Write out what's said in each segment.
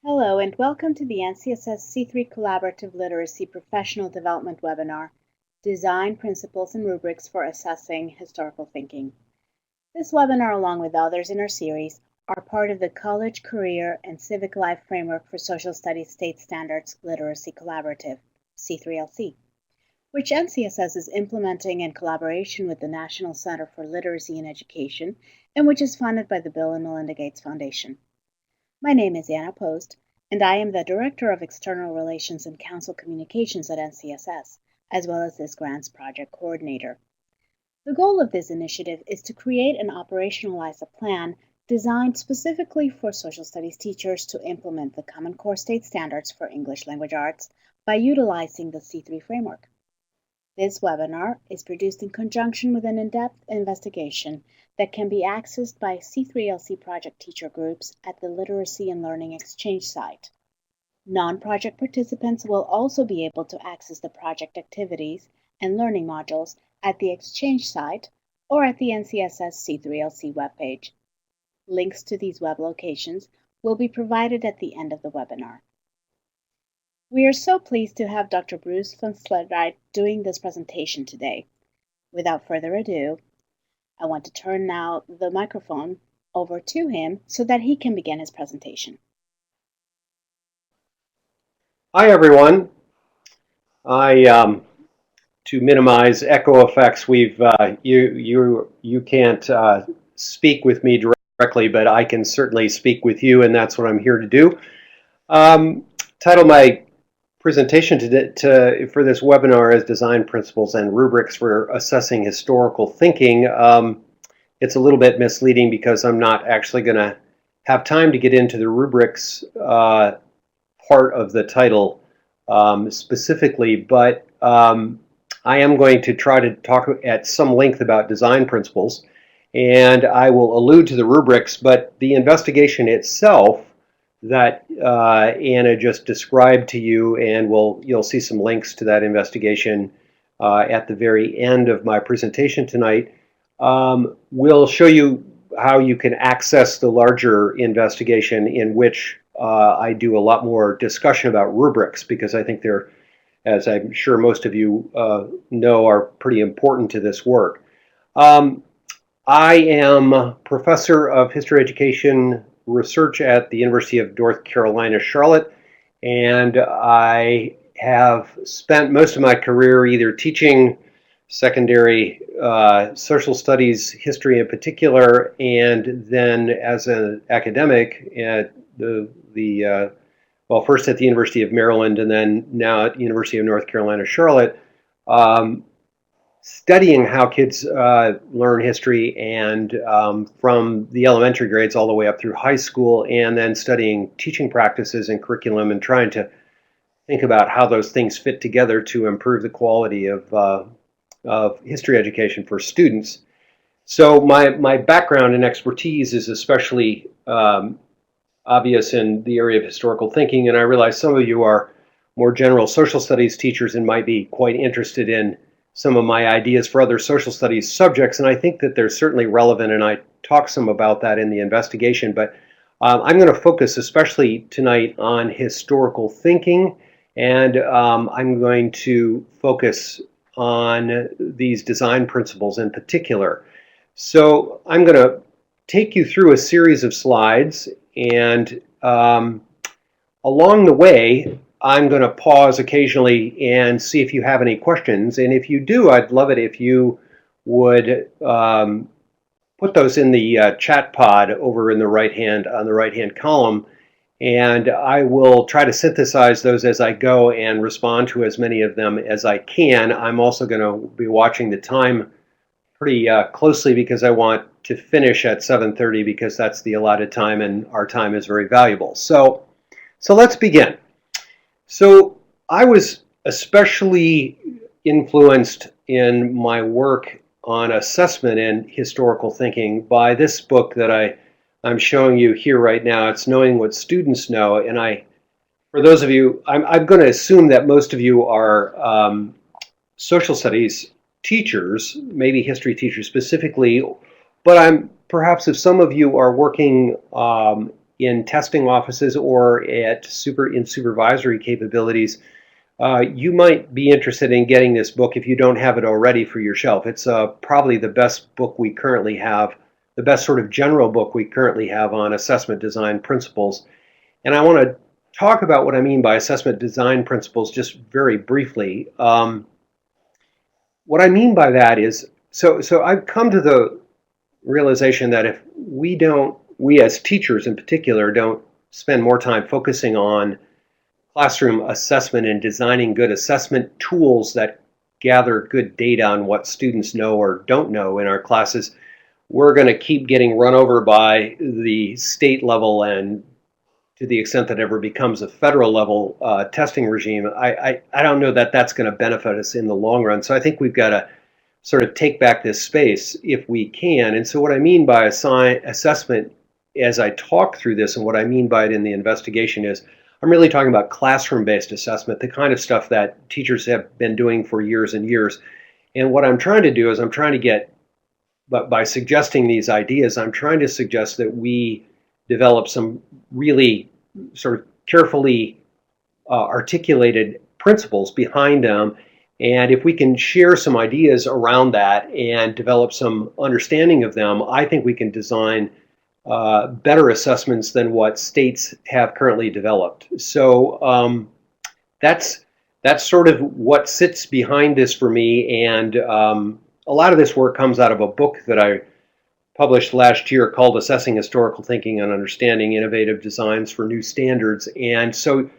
Hello and welcome to the NCSS C3 Collaborative Literacy Professional Development Webinar, Design Principles and Rubrics for Assessing Historical Thinking. This webinar, along with others in our series, are part of the College, Career, and Civic Life Framework for Social Studies State Standards Literacy Collaborative, C3LC, which NCSS is implementing in collaboration with the National Center for Literacy and Education, and which is funded by the Bill and Melinda Gates Foundation. My name is Anna Post, and I am the Director of External Relations and Council Communications at NCSS, as well as this grants project coordinator. The goal of this initiative is to create and operationalize a plan designed specifically for social studies teachers to implement the Common Core State Standards for English Language Arts by utilizing the C3 framework. This webinar is produced in conjunction with an in-depth investigation that can be accessed by C3LC project teacher groups at the Literacy and Learning Exchange site. Non-project participants will also be able to access the project activities and learning modules at the Exchange site or at the NCSS C3LC webpage. Links to these web locations will be provided at the end of the webinar. We are so pleased to have Dr. Bruce van Sledreit doing this presentation today. Without further ado, I want to turn now the microphone over to him so that he can begin his presentation. Hi everyone. To minimize echo effects, you can't speak with me directly, but I can certainly speak with you, and that's what I'm here to do. Title my presentation for this webinar is Design Principles and Rubrics for Assessing Historical Thinking. It's a little bit misleading because I'm not actually going to have time to get into the rubrics part of the title specifically, but I am going to try to talk at some length about design principles, and I will allude to the rubrics, but the investigation itself that Anna just described to you, and you'll see some links to that investigation at the very end of my presentation tonight, will show you how you can access the larger investigation, in which I do a lot more discussion about rubrics, because I think they're, as I'm sure most of you know, are pretty important to this work. I am professor of history education research at the University of North Carolina, Charlotte, and I have spent most of my career either teaching secondary social studies, history in particular, and then as an academic at first at the University of Maryland and then now at the University of North Carolina, Charlotte, studying how kids learn history, and from the elementary grades all the way up through high school, and then studying teaching practices and curriculum and trying to think about how those things fit together to improve the quality of history education for students. So my background and expertise is especially obvious in the area of historical thinking, and I realize some of you are more general social studies teachers and might be quite interested in some of my ideas for other social studies subjects, and I think that they're certainly relevant, and I talk some about that in the investigation, but I'm going to focus especially tonight on historical thinking, and I'm going to focus on these design principles in particular. So I'm going to take you through a series of slides, and along the way I'm going to pause occasionally and see if you have any questions, and if you do, I'd love it if you would put those in the chat pod over in the on the right hand column, and I will try to synthesize those as I go and respond to as many of them as I can. I'm also going to be watching the time pretty closely because I want to finish at 7:30, because that's the allotted time, and our time is very valuable. So let's begin. So I was especially influenced in my work on assessment and historical thinking by this book that I'm showing you here right now. It's Knowing What Students Know, and for those of you, I'm going to assume that most of you are social studies teachers, maybe history teachers specifically, but perhaps if some of you are working in testing offices or in supervisory capabilities, you might be interested in getting this book if you don't have it already for your shelf. It's probably the best book we currently have, the best sort of general book we currently have on assessment design principles. And I want to talk about what I mean by assessment design principles just very briefly. What I mean by that is, so I've come to the realization that if we as teachers in particular, don't spend more time focusing on classroom assessment and designing good assessment tools that gather good data on what students know or don't know in our classes, we're going to keep getting run over by the state level and to the extent that it ever becomes a federal level testing regime. I don't know that that's going to benefit us in the long run. So I think we've got to sort of take back this space if we can. And so what I mean by assessment as I talk through this and what I mean by it in the investigation is I'm really talking about classroom-based assessment, the kind of stuff that teachers have been doing for years and years. And what I'm trying to do is I'm trying to get, but by suggesting these ideas, I'm trying to suggest that we develop some really sort of carefully articulated principles behind them. And if we can share some ideas around that and develop some understanding of them, I think we can design better assessments than what states have currently developed. So that's sort of what sits behind this for me. And a lot of this work comes out of a book that I published last year called Assessing Historical Thinking and Understanding Innovative Designs for New Standards. And so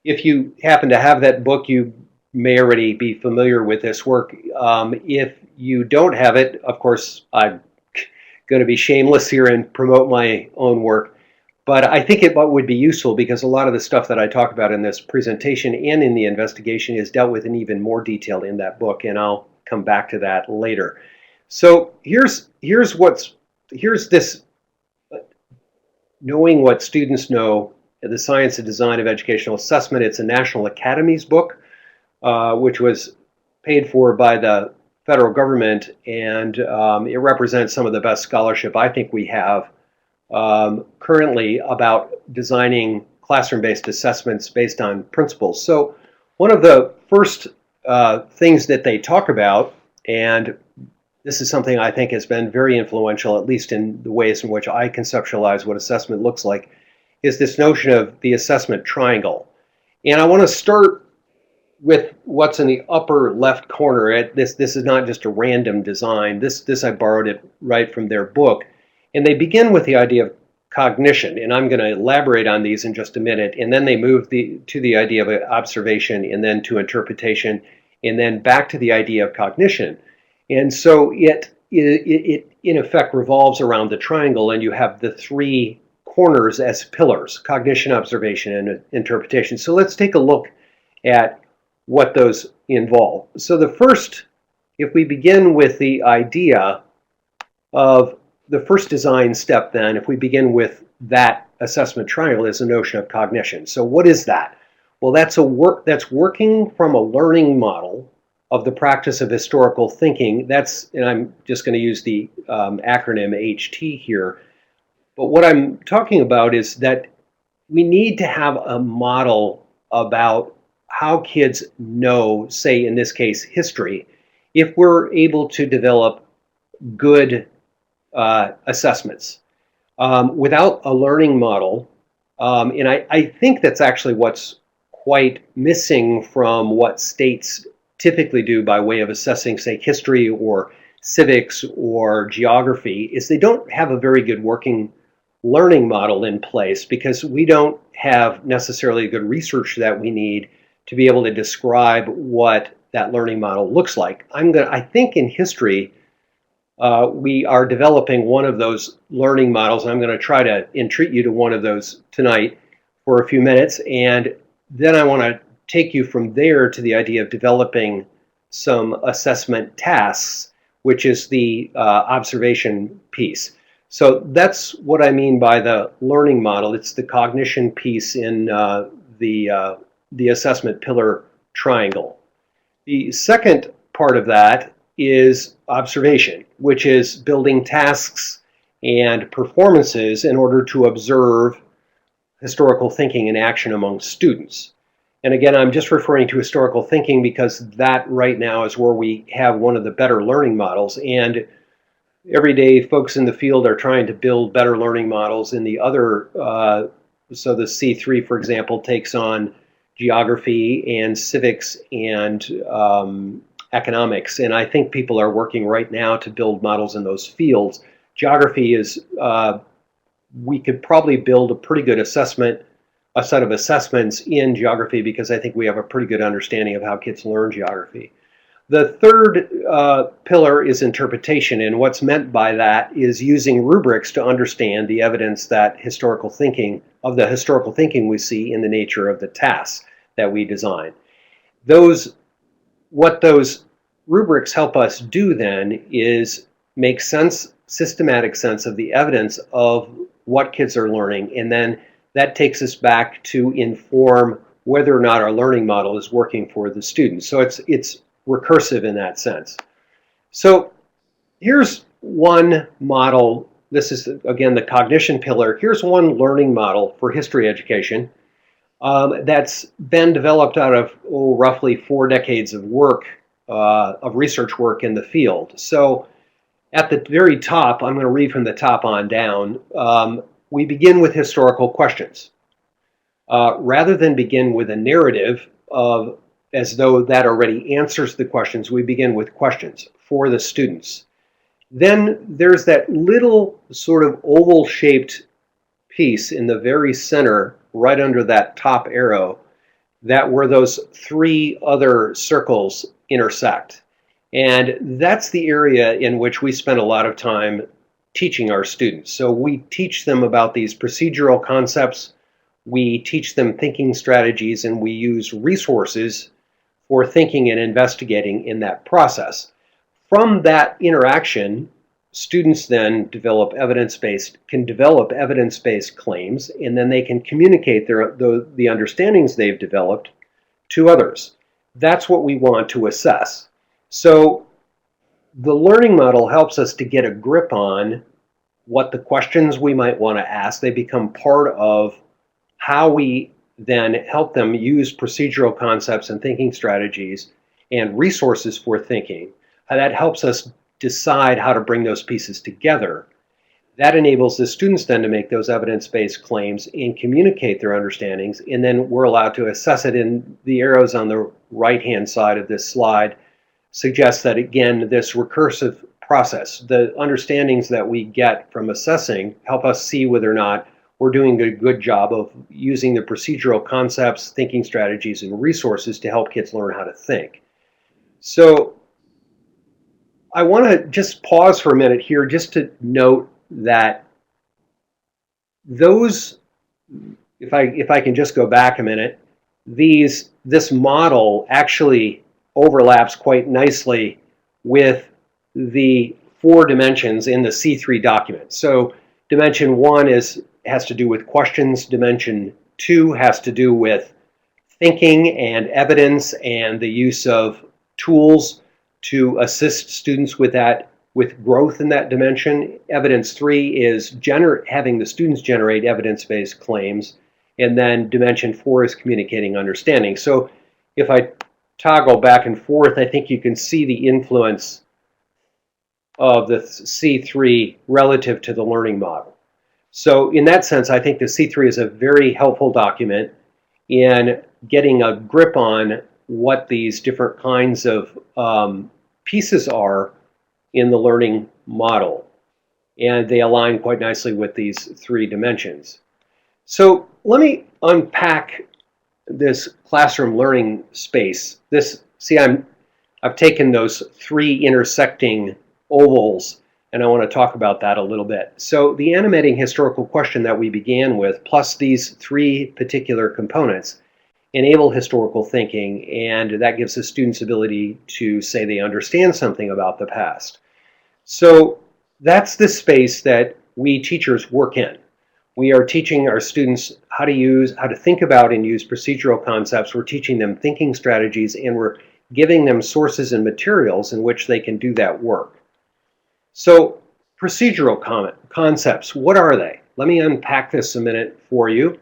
if you happen to have that book, you may already be familiar with this work. If you don't have it, of course, I'm going to be shameless here and promote my own work. But I think it would be useful because a lot of the stuff that I talk about in this presentation and in the investigation is dealt with in even more detail in that book, and I'll come back to that later. So here's this knowing what students know, the science and design of educational assessment. It's a National Academies book, which was paid for by the federal government, and it represents some of the best scholarship I think we have currently about designing classroom-based assessments based on principles. So one of the first things that they talk about, and this is something I think has been very influential, at least in the ways in which I conceptualize what assessment looks like, is this notion of the assessment triangle. And I want to start with what's in the upper left corner. This is not just a random design. This I borrowed it right from their book. And they begin with the idea of cognition, and I'm going to elaborate on these in just a minute. And then they move to the idea of observation, and then to interpretation, and then back to the idea of cognition. And so it in effect revolves around the triangle, and you have the three corners as pillars: cognition, observation, and interpretation. So let's take a look at what those involve. So the first, if we begin with the idea of the first design step, then if we begin with that assessment triangle, is the notion of cognition. So what is that? Well, that's working from a learning model of the practice of historical thinking. And I'm just going to use the acronym HT here. But what I'm talking about is that we need to have a model about how kids know, say in this case, history, if we're able to develop good assessments. Without a learning model, and I think that's actually what's quite missing from what states typically do by way of assessing, say, history or civics or geography, is they don't have a very good working learning model in place because we don't have necessarily good research that we need to be able to describe what that learning model looks like. I think in history, we are developing one of those learning models. I'm going to try to entreat you to one of those tonight for a few minutes, and then I want to take you from there to the idea of developing some assessment tasks, which is the observation piece. So that's what I mean by the learning model. It's the cognition piece in the assessment pillar triangle. The second part of that is observation, which is building tasks and performances in order to observe historical thinking in action among students. And again, I'm just referring to historical thinking because that right now is where we have one of the better learning models. And every day, folks in the field are trying to build better learning models in the other. So the C3, for example, takes on geography and civics and economics. And I think people are working right now to build models in those fields. Geography is, we could probably build a pretty good assessment, a set of assessments in geography because I think we have a pretty good understanding of how kids learn geography. The third pillar is interpretation, and what's meant by that is using rubrics to understand the evidence that historical thinking we see in the nature of the tasks that we design. What those rubrics help us do then is make systematic sense of the evidence of what kids are learning, and then that takes us back to inform whether or not our learning model is working for the students. So it's recursive in that sense. So here's one model. This is, again, the cognition pillar. Here's one learning model for history education that's been developed out of roughly 4 decades of work, of research work in the field. So at the very top, I'm going to read from the top on down, we begin with historical questions. Rather than begin with a narrative of as though that already answers the questions, we begin with questions for the students. Then there's that little sort of oval-shaped piece in the very center, right under that top arrow, that where those 3 other circles intersect. And that's the area in which we spend a lot of time teaching our students. So we teach them about these procedural concepts, we teach them thinking strategies, and we use resources for thinking and investigating in that process. From that interaction, students then can develop evidence-based claims, and then they can communicate the understandings they've developed to others. That's what we want to assess. So the learning model helps us to get a grip on what the questions we might want to ask. They become part of how we then help them use procedural concepts and thinking strategies and resources for thinking. That helps us decide how to bring those pieces together. That enables the students then to make those evidence-based claims and communicate their understandings, and then we're allowed to assess it. In the arrows on the right-hand side of this slide suggest that, again, this recursive process, the understandings that we get from assessing help us see whether or not we're doing a good job of using the procedural concepts, thinking strategies, and resources to help kids learn how to think. So I want to just pause for a minute here just to note that those, if I can just go back a minute, this model actually overlaps quite nicely with the 4 dimensions in the C3 document. So dimension 1 has to do with questions. Dimension 2 has to do with thinking and evidence and the use of tools to assist students with that, with growth in that dimension. Evidence 3 is having the students generate evidence-based claims. And then dimension 4 is communicating understanding. So if I toggle back and forth, I think you can see the influence of the C3 relative to the learning model. So in that sense, I think the C3 is a very helpful document in getting a grip on what these different kinds of pieces are in the learning model. And they align quite nicely with these 3 dimensions. So let me unpack this classroom learning space. I've taken those 3 intersecting ovals, and I want to talk about that a little bit. So the animating historical question that we began with, plus these 3 particular components, enable historical thinking, and that gives the students ability to say they understand something about the past. So that's the space that we teachers work in. We are teaching our students how to think about and use procedural concepts. We're teaching them thinking strategies, and we're giving them sources and materials in which they can do that work. So procedural concepts, what are they? Let me unpack this a minute for you.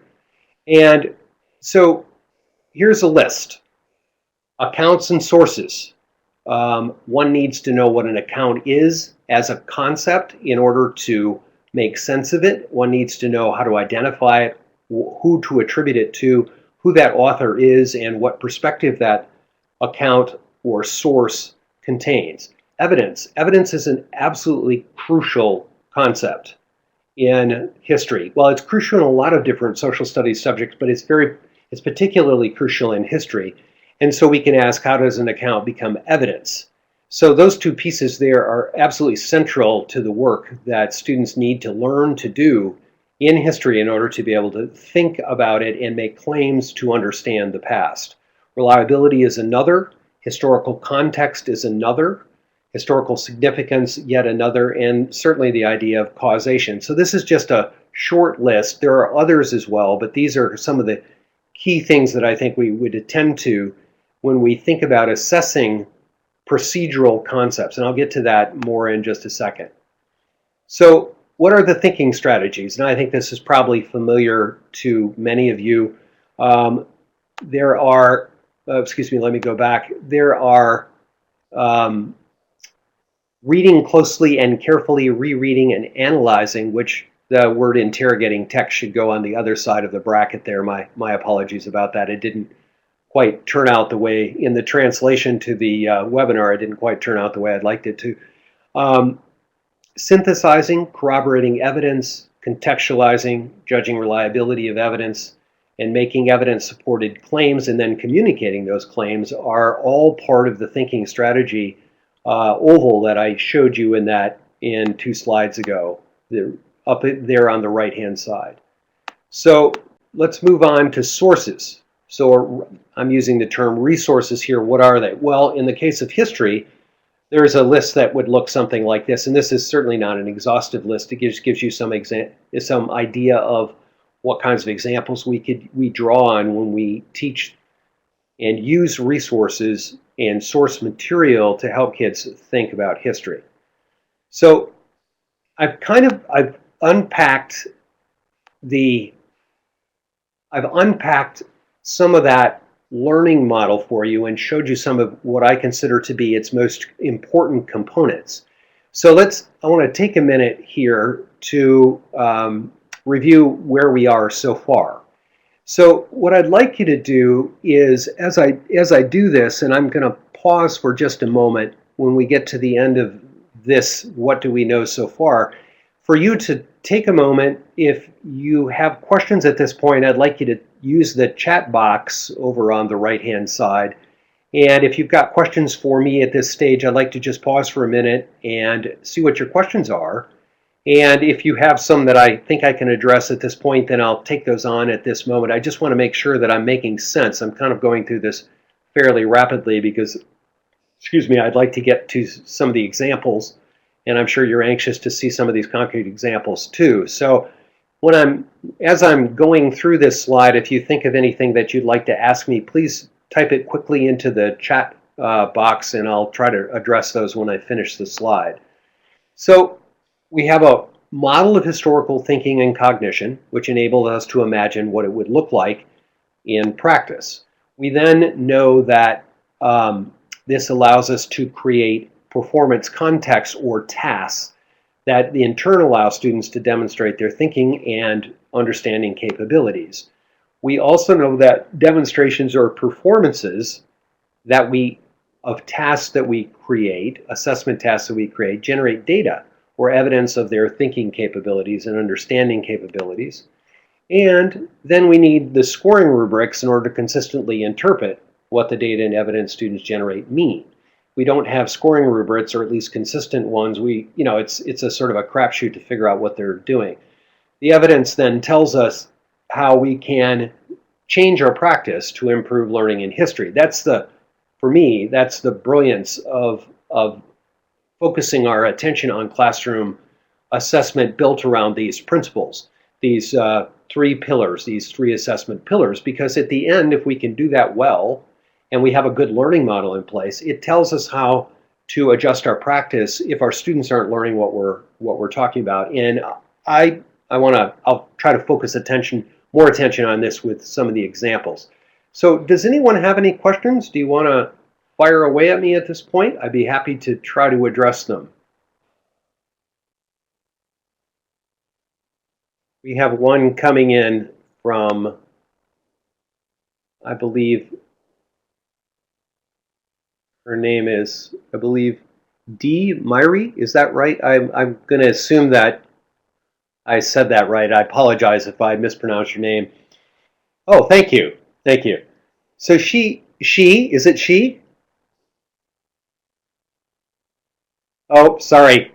And so here's a list. Accounts and sources. One needs to know what an account is as a concept in order to make sense of it. One needs to know how to identify it, who to attribute it to, who that author is, and what perspective that account or source contains. Evidence. Evidence is an absolutely crucial concept in history. Well, it's crucial in a lot of different social studies subjects, but it's particularly crucial in history. And so we can ask, how does an account become evidence? So those two pieces there are absolutely central to the work that students need to learn to do in history in order to be able to think about it and make claims to understand the past. Reliability is another, historical context is another, historical significance yet another, and certainly the idea of causation. So this is just a short list. There are others as well, but these are some of the key things that I think we would attend to when we think about assessing procedural concepts, and I'll get to that more in just a second. So what are the thinking strategies? And I think this is probably familiar to many of you. There are, let me go back. There are reading closely and carefully, rereading and analyzing, which the word interrogating text should go on the other side of the bracket there. My apologies about that. It didn't quite turn out the way, in the translation to the webinar, it didn't quite turn out the way I'd liked it to. Synthesizing, corroborating evidence, contextualizing, judging reliability of evidence, and making evidence-supported claims and then communicating those claims are all part of the thinking strategy oval that I showed you in 2 slides ago, up there on the right-hand side. So let's move on to sources. So I'm using the term resources here. What are they? Well, in the case of history, there's a list that would look something like this, and this is certainly not an exhaustive list. It just gives you some idea of what kinds of examples we draw on when we teach and use resources and source material to help kids think about history. So I've unpacked some of that learning model for you and showed you some of what I consider to be its most important components. So I want to take a minute here to review where we are so far. So what I'd like you to do is, as I do this, and I'm going to pause for just a moment when we get to the end of this, what do we know so far, for you to take a moment. If you have questions at this point, I'd like you to use the chat box over on the right-hand side. And if you've got questions for me at this stage, I'd like to just pause for a minute and see what your questions are. And if you have some that I think I can address at this point, then I'll take those on at this moment. I just want to make sure that I'm making sense. I'm kind of going through this fairly rapidly because, I'd like to get to some of the examples, and I'm sure you're anxious to see some of these concrete examples too. So as I'm going through this slide, if you think of anything that you'd like to ask me, please type it quickly into the chat box, and I'll try to address those when I finish the slide. So we have a model of historical thinking and cognition, which enables us to imagine what it would look like in practice. We then know that this allows us to create performance contexts or tasks that in turn allow students to demonstrate their thinking and understanding capabilities. We also know that demonstrations or performances of tasks that we create, assessment tasks that we create, generate data or evidence of their thinking capabilities and understanding capabilities. And then we need the scoring rubrics in order to consistently interpret what the data and evidence students generate mean. We don't have scoring rubrics, or at least consistent ones. It's a sort of a crapshoot to figure out what they're doing. The evidence then tells us how we can change our practice to improve learning in history. For me, that's the brilliance of focusing our attention on classroom assessment built around these principles, these 3 pillars, these 3 assessment pillars, because at the end, if we can do that well, and we have a good learning model in place, it tells us how to adjust our practice if our students aren't learning what we're talking about. And I I'll try to focus more attention on this with some of the examples. So does anyone have any questions? Do you want to fire away at me at this point? I'd be happy to try to address them. We have one coming in from, I believe, her name is, I believe, D. Myrie. Is that right? I'm going to assume that I said that right. I apologize if I mispronounced your name. Oh, thank you. Thank you. So is it she? Oh, sorry.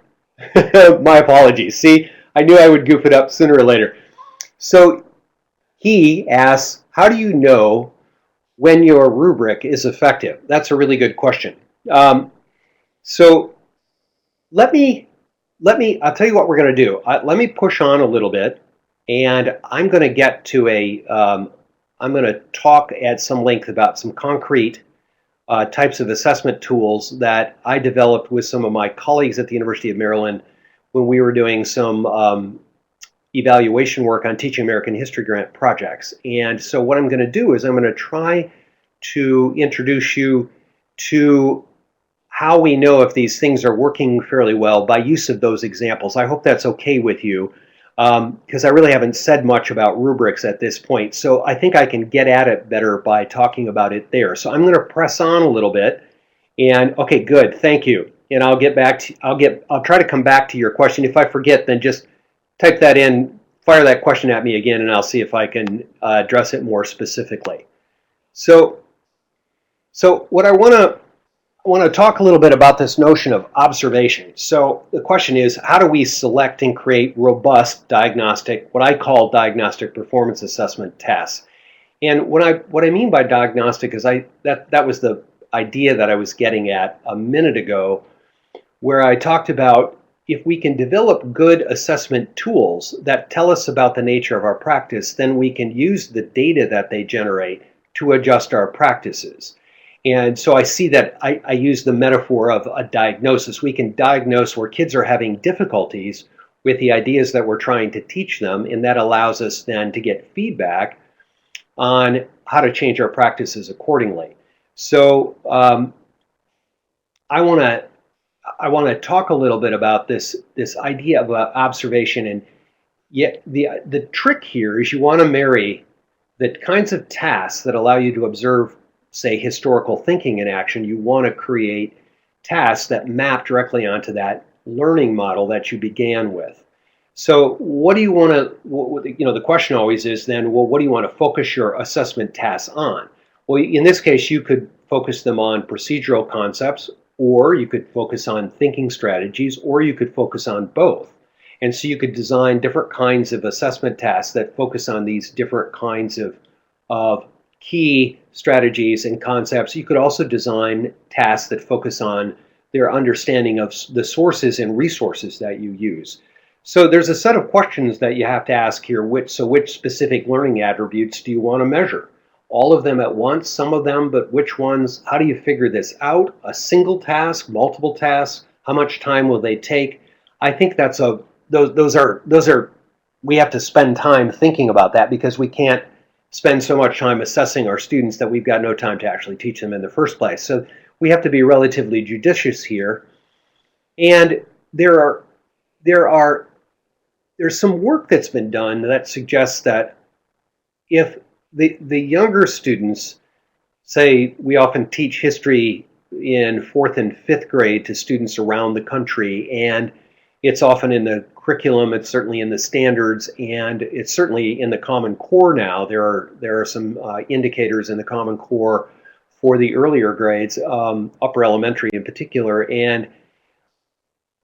My apologies. See, I knew I would goof it up sooner or later. So he asks, how do you know when your rubric is effective? That's a really good question. So let me, I'll tell you what we're going to do. Let me push on a little bit, and I'm going to get to I'm going to talk at some length about some concrete types of assessment tools that I developed with some of my colleagues at the University of Maryland when we were doing some evaluation work on teaching American history grant projects. And so what I'm going to do is I'm going to try to introduce you to how we know if these things are working fairly well by use of those examples. I hope that's okay with you, because I really haven't said much about rubrics at this point. So I think I can get at it better by talking about it there. So I'm going to press on a little bit. And okay, good, thank you. And I'll get back to I'll try to come back to your question. If I forget, then just type that in, fire that question at me again, and I'll see if I can address it more specifically. So what I want to talk a little bit about this notion of observation. So the question is, how do we select and create robust diagnostic, what I call diagnostic performance assessment tests? And what I mean by diagnostic is that was the idea that I was getting at a minute ago, where I talked about if we can develop good assessment tools that tell us about the nature of our practice, then we can use the data that they generate to adjust our practices. And so I see that I use the metaphor of a diagnosis. We can diagnose where kids are having difficulties with the ideas that we're trying to teach them, and that allows us then to get feedback on how to change our practices accordingly. So I want to talk a little bit about this idea of observation, and yet the trick here is you want to marry the kinds of tasks that allow you to observe, say, historical thinking in action. You want to create tasks that map directly onto that learning model that you began with. So what do you want to, the question always is then, well, what do you want to focus your assessment tasks on? Well, in this case, you could focus them on procedural concepts, or you could focus on thinking strategies, or you could focus on both. And so you could design different kinds of assessment tasks that focus on these different kinds of key strategies and concepts. You could also design tasks that focus on their understanding of the sources and resources that you use. So there's a set of questions that you have to ask here. Which specific learning attributes do you want to measure? All of them at once, some of them, but which ones? How do you figure this out? A single task, multiple tasks? How much time will they take? I think that's those are we have to spend time thinking about that, because we can't spend so much time assessing our students that we've got no time to actually teach them in the first place. So we have to be relatively judicious here. And there's some work that's been done that suggests that if the younger students, say, we often teach history in 4th and 5th grade to students around the country, and it's often in the curriculum, it's certainly in the standards, and it's certainly in the Common Core now. There are some indicators in the Common Core for the earlier grades, upper elementary in particular. And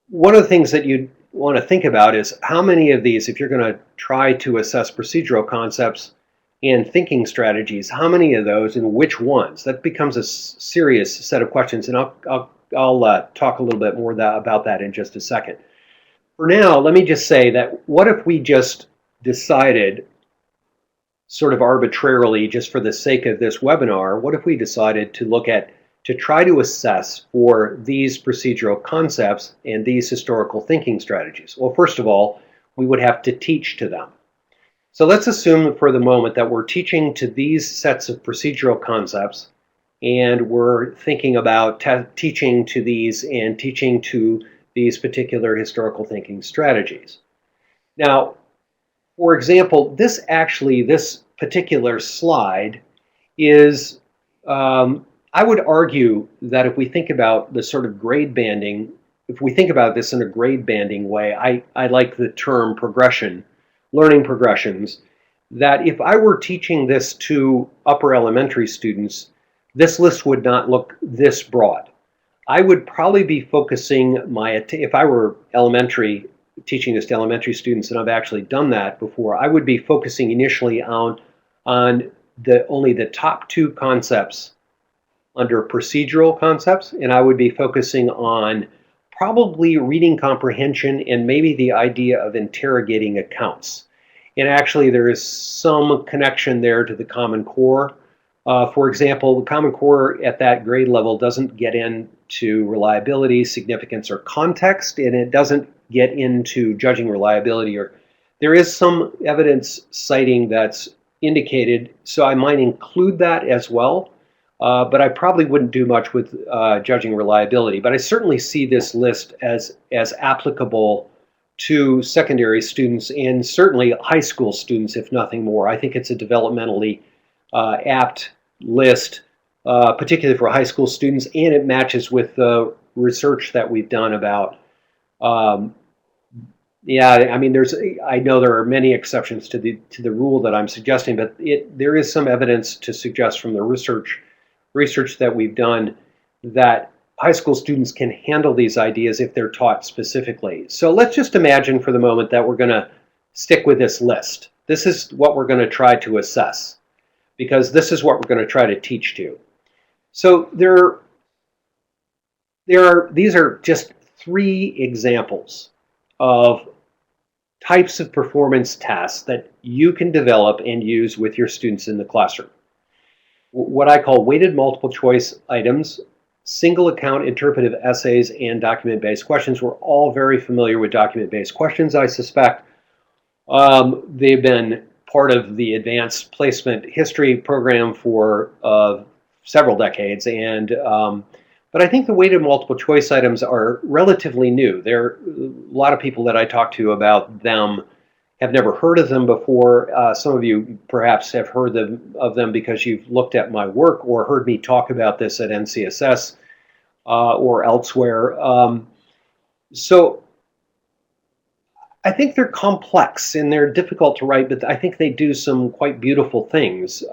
one of the things that you want to think about is how many of these, if you're going to try to assess procedural concepts and thinking strategies, how many of those and which ones? That becomes a serious set of questions, and I'll talk a little bit more about that in just a second. For now, let me just say that what if we just decided, sort of arbitrarily, just for the sake of this webinar, what if we decided to try to assess for these procedural concepts and these historical thinking strategies? Well, first of all, we would have to teach to them. So let's assume for the moment that we're teaching to these sets of procedural concepts, and we're thinking about teaching to these and teaching to these particular historical thinking strategies. Now, for example, this particular slide is, I would argue that if we think about the sort of grade banding, if we think about this in a grade banding way, I like the term progression, learning progressions, that if I were teaching this to upper elementary students, this list would not look this broad. I would probably be focusing if I were teaching this to elementary students, and I've actually done that before, I would be focusing initially on only the top two concepts under procedural concepts, and I would be focusing on probably reading comprehension and maybe the idea of interrogating accounts. And actually, there is some connection there to the Common Core. For example, the Common Core at that grade level doesn't get into reliability, significance, or context, and it doesn't get into judging reliability. Or there is some evidence citing that's indicated, so I might include that as well. But I probably wouldn't do much with judging reliability. But I certainly see this list as applicable to secondary students and certainly high school students, if nothing more. I think it's a developmentally apt list, particularly for high school students, and it matches with the research that we've done about. Yeah, I mean, I know there are many exceptions to the rule that I'm suggesting, but there is some evidence to suggest from the research that we've done that high school students can handle these ideas if they're taught specifically. So let's just imagine for the moment that we're going to stick with this list. This is what we're going to try to assess, because this is what we're going to try to teach to. So these are just 3 examples of types of performance tasks that you can develop and use with your students in the classroom. What I call weighted multiple choice items, single account interpretive essays, and document-based questions. We're all very familiar with document-based questions, I suspect. They've been part of the advanced placement history program for several decades, but I think the weighted multiple choice items are relatively new. There are a lot of people that I talk to about them have never heard of them before. Some of you perhaps have heard of them because you've looked at my work or heard me talk about this at NCSS or elsewhere. So I think they're complex and they're difficult to write, but I think they do some quite beautiful things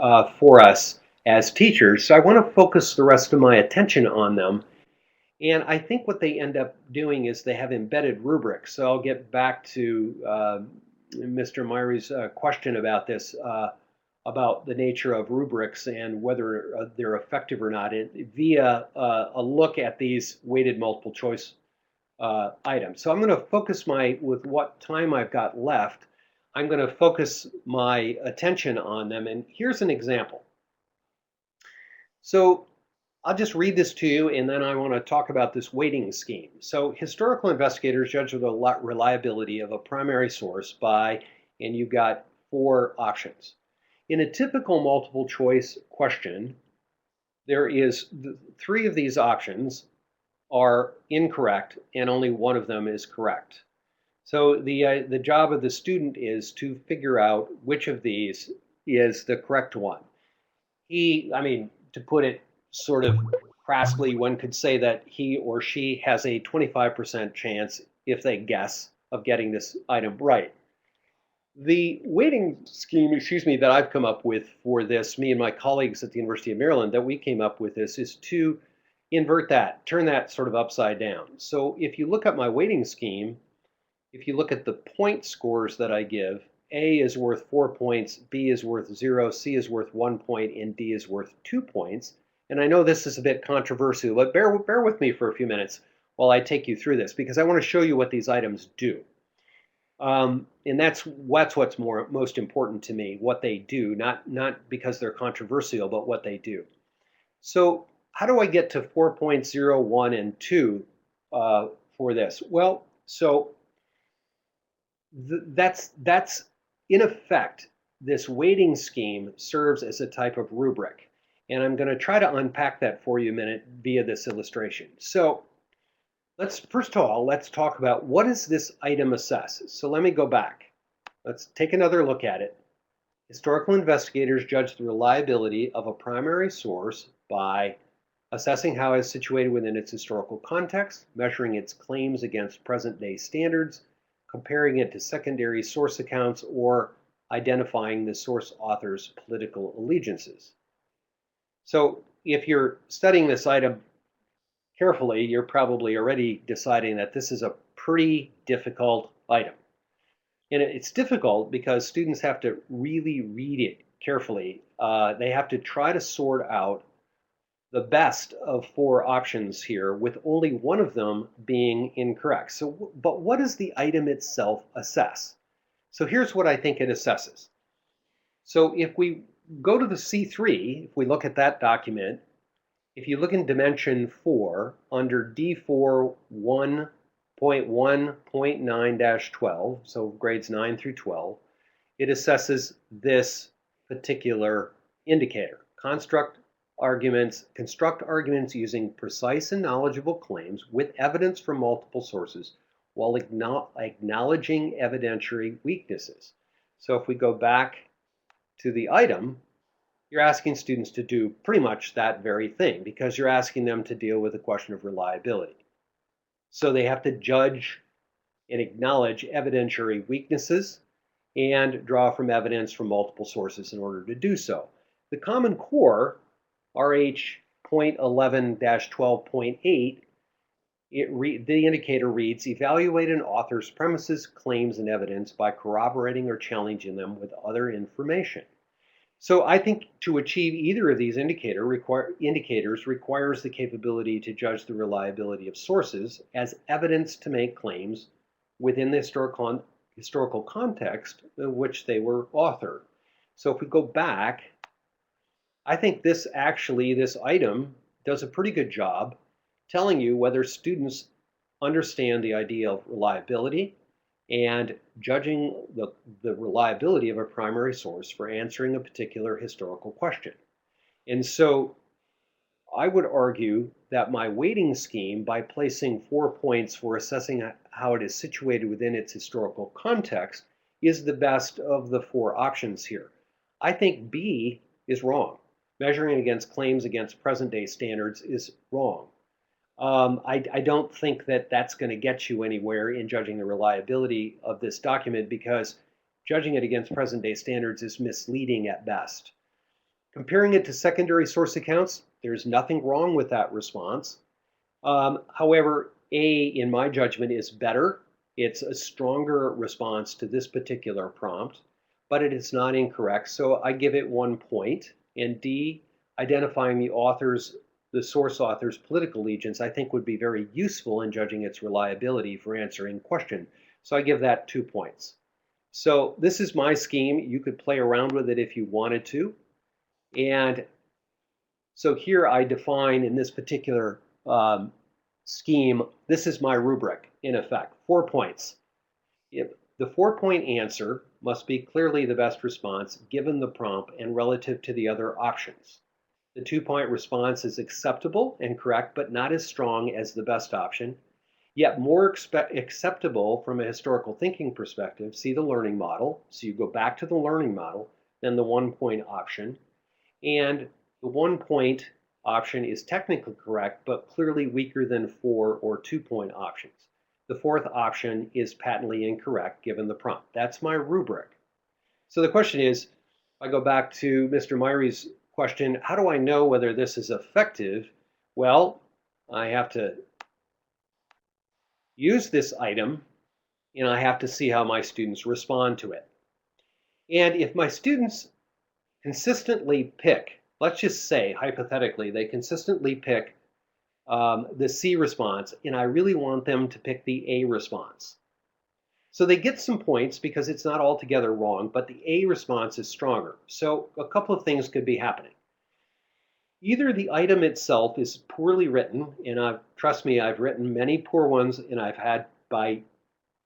for us as teachers. So I want to focus the rest of my attention on them. And I think what they end up doing is they have embedded rubrics. So I'll get back to Mr. Myrie's question about this, about the nature of rubrics and whether they're effective or not, via a look at these weighted multiple choice items. So I'm going to focus with what time I've got left, I'm going to focus my attention on them. And here's an example. So I'll just read this to you, and then I want to talk about this weighting scheme. So historical investigators judge the reliability of a primary source by, and you've got 4 options. In a typical multiple choice question, there is 3 of these options are incorrect, and only one of them is correct. So the job of the student is to figure out which of these is the correct one. To put it sort of crassly, one could say that he or she has a 25% chance, if they guess, of getting this item right. The weighting scheme, that I've come up with for this, me and my colleagues at the University of Maryland, that we came up with this, is to invert that, turn that sort of upside down. So if you look at my weighting scheme, if you look at the point scores that I give, A is worth 4 points, B is worth 0, C is worth 1 point, and D is worth 2 points. And I know this is a bit controversial, but bear with me for a few minutes while I take you through this, because I want to show you what these items do. And that's what's most important to me, what they do, not because they're controversial, but what they do. So how do I get to 4.0, 1, and 2 for this? Well, so That's in effect, this weighting scheme serves as a type of rubric. And I'm going to try to unpack that for you a minute via this illustration. So let's first of all, let's talk about what does this item assess? So let me go back. Let's take another look at it. Historical investigators judge the reliability of a primary source by assessing how it is situated within its historical context, measuring its claims against present-day standards, comparing it to secondary source accounts, or identifying the source author's political allegiances. So if you're studying this item carefully, you're probably already deciding that this is a pretty difficult item. And it's difficult because students have to really read it carefully. They have to try to sort out the best of four options here, with only one of them being incorrect. So, but what does the item itself assess? So here's what I think it assesses. So if we go to the C3, if we look at that document, if you look in dimension 4 under D4 1.1.9-12, so grades 9 through 12, it assesses this particular indicator. Construct arguments using precise and knowledgeable claims with evidence from multiple sources while acknowledging evidentiary weaknesses. So if we go back to the item, you're asking students to do pretty much that very thing because you're asking them to deal with the question of reliability. So they have to judge and acknowledge evidentiary weaknesses and draw from evidence from multiple sources in order to do so. The Common Core, RH.11-12.8, the indicator reads, evaluate an author's premises, claims, and evidence by corroborating or challenging them with other information. So I think to achieve either of these indicators requires the capability to judge the reliability of sources as evidence to make claims within the historical context in which they were authored. So if we go back, I think this item does a pretty good job telling you whether students understand the idea of reliability and judging the reliability of a primary source for answering a particular historical question. And so I would argue that my weighting scheme, by placing 4 points for assessing how it is situated within its historical context, is the best of the four options here. I think B is wrong. Measuring against claims against present day standards is wrong. I don't think that that's going to get you anywhere in judging the reliability of this document because judging it against present day standards is misleading at best. Comparing it to secondary source accounts, there's nothing wrong with that response. However, A, in my judgment, is better. It's a stronger response to this particular prompt, but it is not incorrect, so I give it 1 point. And D, identifying the source author's political allegiance, I think would be very useful in judging its reliability for answering question. So I give that 2 points. So this is my scheme. You could play around with it if you wanted to. And so here I define in this particular scheme, this is my rubric in effect, 4 points. If the 4-point answer must be clearly the best response given the prompt and relative to the other options. The 2-point response is acceptable and correct, but not as strong as the best option, yet more acceptable from a historical thinking perspective. See the learning model. So you go back to the learning model, then the 1-point option. And the 1-point option is technically correct, but clearly weaker than 4 or 2-point options. The 4th option is patently incorrect given the prompt. That's my rubric. So the question is, if I go back to Mr. Myrie's question, how do I know whether this is effective? Well, I have to use this item and I have to see how my students respond to it. And if my students consistently pick, let's just say hypothetically, they consistently pick the C response, and I really want them to pick the A response. So they get some points because it's not altogether wrong, but the A response is stronger. So a couple of things could be happening. Either the item itself is poorly written, and trust me, I've written many poor ones, and I've had by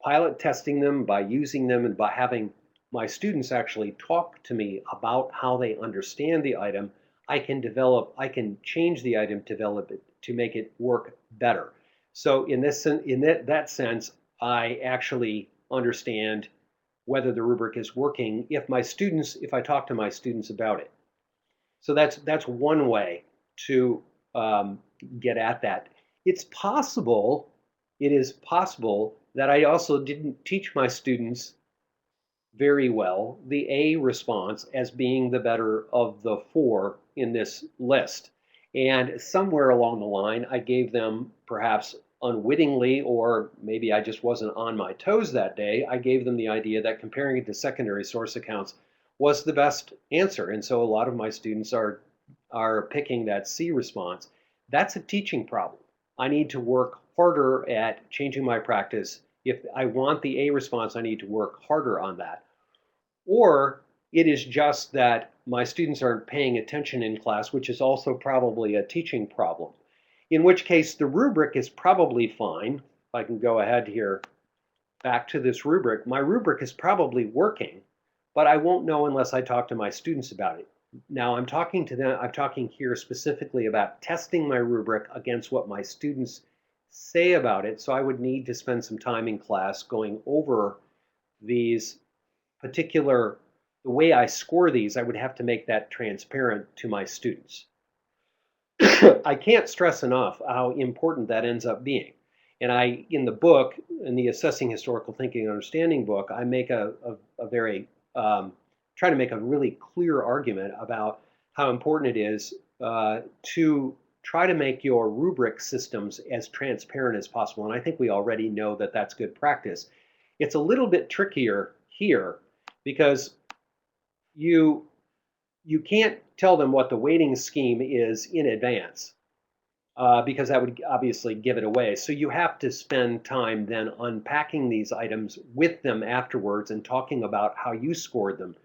pilot testing them, by using them, and by having my students actually talk to me about how they understand the item, I can change the item, develop it to make it work better. So in that sense, I actually understand whether the rubric is working if I talk to my students about it. So that's one way to get at that. It's possible, it is possible that I also didn't teach my students very well the A response as being the better of the four in this list. And somewhere along the line, I gave them, perhaps unwittingly, or maybe I just wasn't on my toes that day, I gave them the idea that comparing it to secondary source accounts was the best answer. And so a lot of my students are picking that C response. That's a teaching problem. I need to work harder at changing my practice. If I want the A response, I need to work harder on that. Or it is just that my students aren't paying attention in class, which is also probably a teaching problem. In which case, the rubric is probably fine. If I can go ahead here, back to this rubric, my rubric is probably working, but I won't know unless I talk to my students about it. Now I'm talking here specifically about testing my rubric against what my students say about it. So I would need to spend some time in class going over these particular, the way I score these. I would have to make that transparent to my students. I can't stress enough how important that ends up being. And in the book, in the Assessing Historical Thinking and Understanding book, I make a very, try to make a really clear argument about how important it is to try to make your rubric systems as transparent as possible. And I think we already know that that's good practice. It's a little bit trickier here because you can't tell them what the weighting scheme is in advance because that would obviously give it away. So you have to spend time then unpacking these items with them afterwards and talking about how you scored them.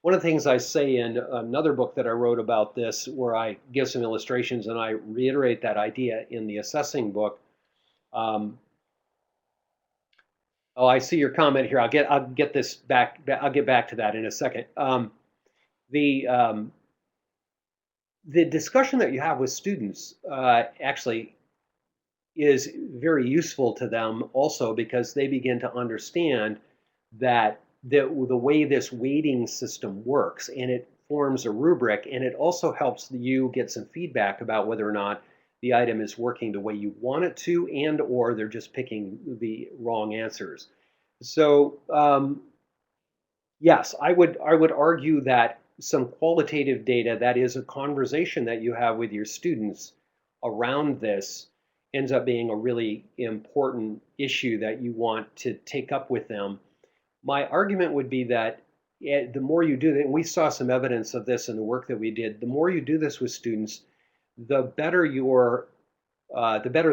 One of the things I say in another book that I wrote about this, where I give some illustrations and I reiterate that idea in the assessing book. Oh, I see your comment here. I'll get this back. I'll get back to that in a second. The the discussion that you have with students actually is very useful to them also because they begin to understand that the way this weighting system works, and it forms a rubric, and it also helps you get some feedback about whether or not the item is working the way you want it to, and or they're just picking the wrong answers. So yes, I would argue that some qualitative data, that is a conversation that you have with your students around this, ends up being a really important issue that you want to take up with them. My argument would be that the more you do that, and we saw some evidence of this in the work that we did, the more you do this with students, the better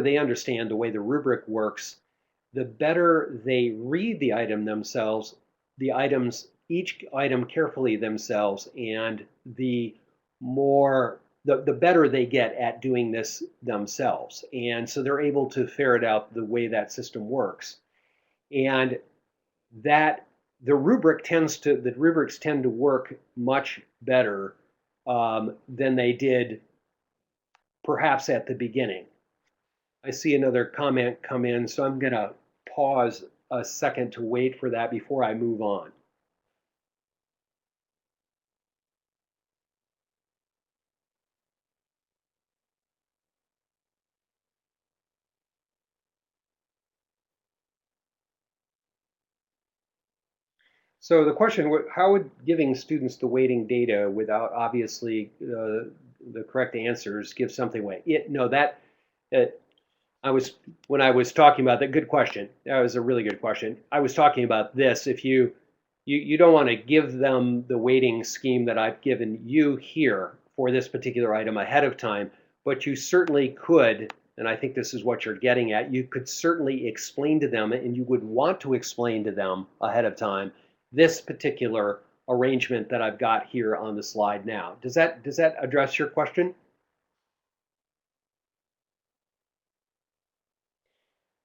they understand the way the rubric works, the better they read the item themselves, each item carefully themselves, and the better they get at doing this themselves. And so they're able to ferret out the way that system works. And that the rubrics tend to work much better than they did perhaps at the beginning. I see another comment come in, so I'm going to pause a second to wait for that before I move on. So the question, how would giving students the weighting data without obviously the correct answers give something away? I was when I was talking about that. Good question. That was a really good question. I was talking about this. If you don't want to give them the weighting scheme that I've given you here for this particular item ahead of time, but you certainly could, and I think this is what you're getting at, you could certainly explain to them, and you would want to explain to them ahead of time, this particular arrangement that I've got here on the slide now. Does that address your question?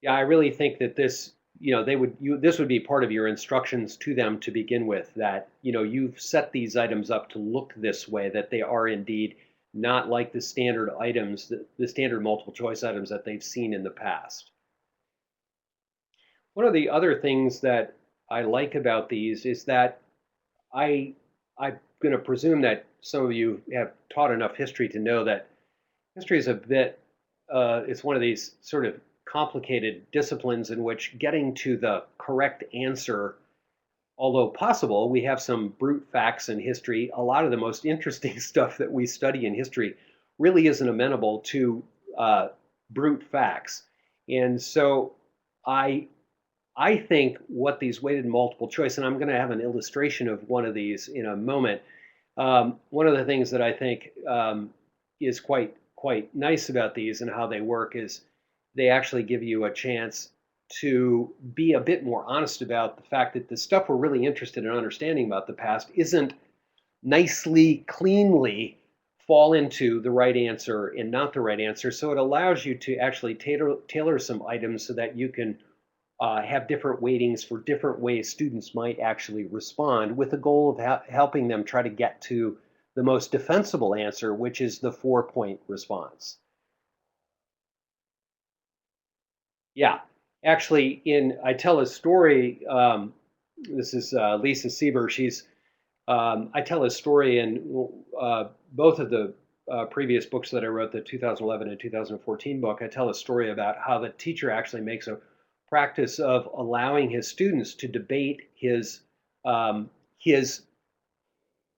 Yeah, I really think that this this would be part of your instructions to them to begin with, that you've set these items up to look this way, that they are indeed not like the standard items, the standard multiple choice items that they've seen in the past. One of the other things that I like about these is that I'm going to presume that some of you have taught enough history to know that history is a bit, it's one of these sort of complicated disciplines in which getting to the correct answer, although possible, we have some brute facts in history. A lot of the most interesting stuff that we study in history really isn't amenable to brute facts. And so I I think what these weighted multiple choice, and I'm going to have an illustration of one of these in a moment. One of the things that I think is quite nice about these and how they work is they actually give you a chance to be a bit more honest about the fact that the stuff we're really interested in understanding about the past isn't nicely, cleanly fall into the right answer and not the right answer. So it allows you to actually tailor some items so that you can have different weightings for different ways students might actually respond, with the goal of helping them try to get to the most defensible answer, which is the 4-point response. Yeah, actually, I tell a story. This is Lisa Sieber. I tell a story in both of the previous books that I wrote, the 2011 and 2014 book. I tell a story about how the teacher actually makes a practice of allowing his students to debate his.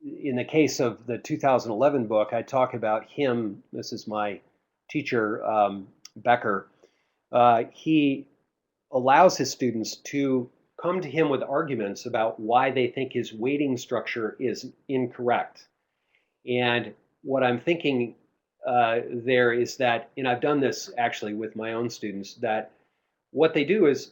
In the case of the 2011 book, I talk about him. This is my teacher, Becker. He allows his students to come to him with arguments about why they think his weighting structure is incorrect. And what I'm thinking there is that, and I've done this actually with my own students, that what they do is,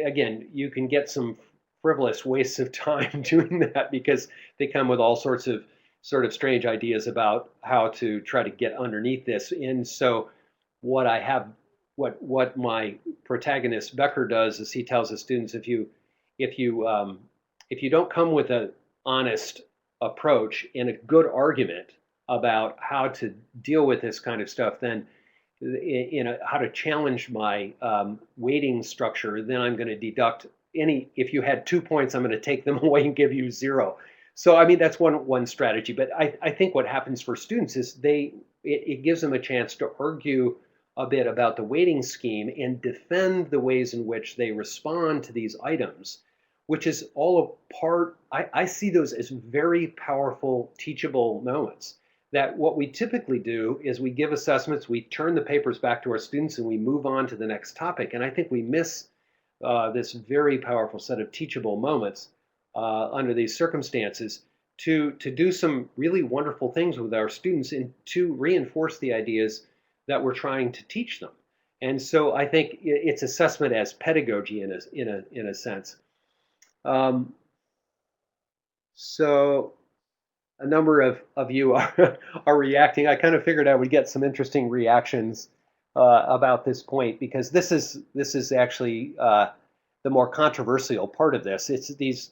again, you can get some frivolous wastes of time doing that because they come with all sorts of sort of strange ideas about how to try to get underneath this. And so what I have, what my protagonist Becker does is he tells the students, if you don't come with an honest approach and a good argument about how to deal with this kind of stuff, then how to challenge my weighting structure, then I'm going to deduct any. If you had 2 points, I'm going to take them away and give you 0. So I mean that's one strategy. But I think what happens for students is it gives them a chance to argue a bit about the weighting scheme and defend the ways in which they respond to these items, which is all a part. I see those as very powerful teachable moments. That what we typically do is we give assessments, we turn the papers back to our students, and we move on to the next topic. And I think we miss this very powerful set of teachable moments under these circumstances to do some really wonderful things with our students and to reinforce the ideas that we're trying to teach them. And so I think it's assessment as pedagogy in a sense. So a number of you are reacting. I kind of figured I would get some interesting reactions about this point because this is actually the more controversial part of this. It's these